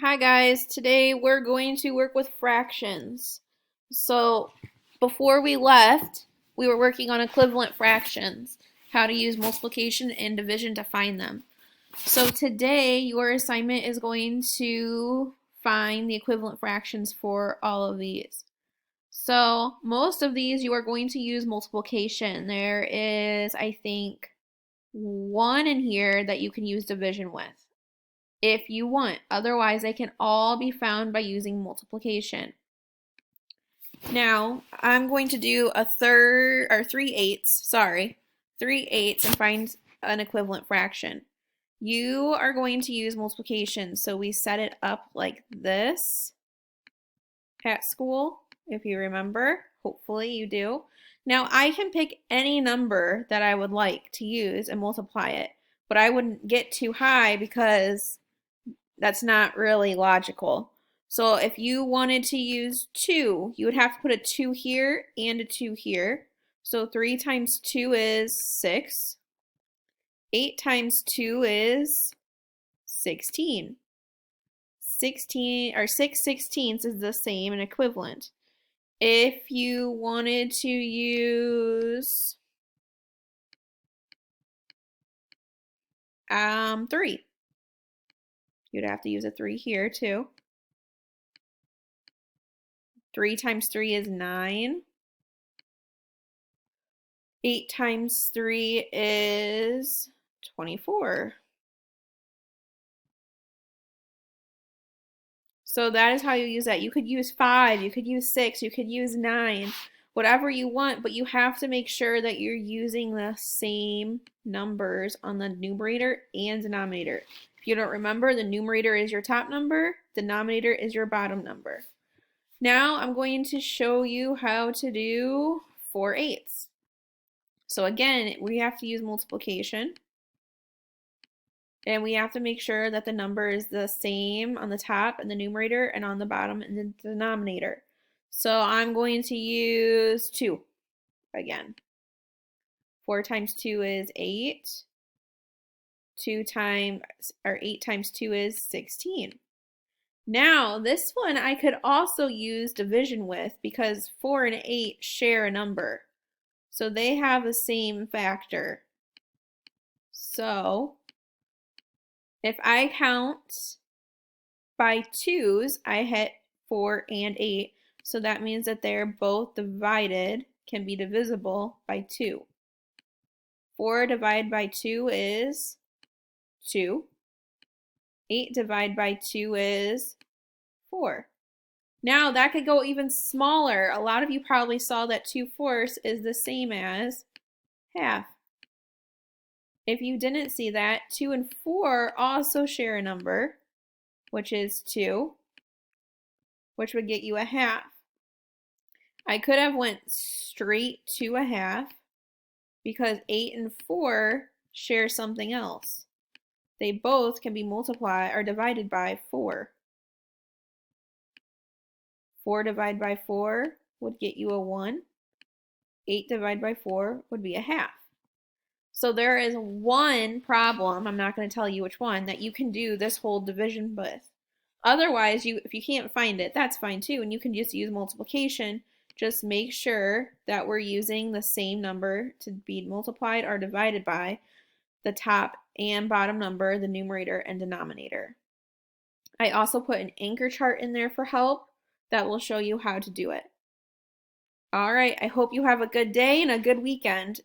Hi guys, today we're going to work with fractions. So before we left, we were working on equivalent fractions, how to use multiplication and division to find them. So today your assignment is going to find the equivalent fractions for all of these. So most of these you are going to use multiplication. There is, I think, one in here that you can use division with if you want. Otherwise, they can all be found by using multiplication. Now, I'm going to do a third, or 3/8, sorry, 3/8 and find an equivalent fraction. You are going to use multiplication, so we set it up like this at school, if you remember. Hopefully you do. Now, I can pick any number that I would like to use and multiply it, but I wouldn't get too high because that's not really logical. So if you wanted to use 2, you would have to put a 2 here and a 2 here. So 3 times 2 is 6. 8 times 2 is 16. 16 or 6/16 is the same and equivalent. If you wanted to use 3, you'd have to use a 3 here too. 3 times 3 is 9. 8 times 3 is 24. So that is how you use that. You could use 5, you could use 6, you could use 9, whatever you want, but you have to make sure that you're using the same numbers on the numerator and denominator. If you don't remember, the numerator is your top number, denominator is your bottom number. Now I'm going to show you how to do 4/8. So again, we have to use multiplication. And we have to make sure that the number is the same on the top in the numerator and on the bottom in the denominator. So I'm going to use 2 again. 4 times 2 is 8. 8 times 2 is 16. Now, this one I could also use division with because 4 and 8 share a number. So they have the same factor. So if I count by 2's, I hit 4 and 8. So that means that they're both divided, can be divisible by 2. 4 divided by 2 is 2. 8 divided by 2 is 4. Now that could go even smaller. A lot of you probably saw that 2/4 is the same as half. If you didn't see that, 2 and 4 also share a number, which is 2, which would get you a half. I could have went straight to a half because 8 and 4 share something else. They both can be multiplied or divided by 4. 4 divided by 4 would get you a 1. 8 divided by 4 would be a half. So there is one problem, I'm not going to tell you which one, that you can do this whole division with. Otherwise, if you can't find it, that's fine too, and you can just use multiplication. Just make sure that we're using the same number to be multiplied or divided by the top and bottom number, the numerator and denominator. I also put an anchor chart in there for help that will show you how to do it. All right, I hope you have a good day and a good weekend.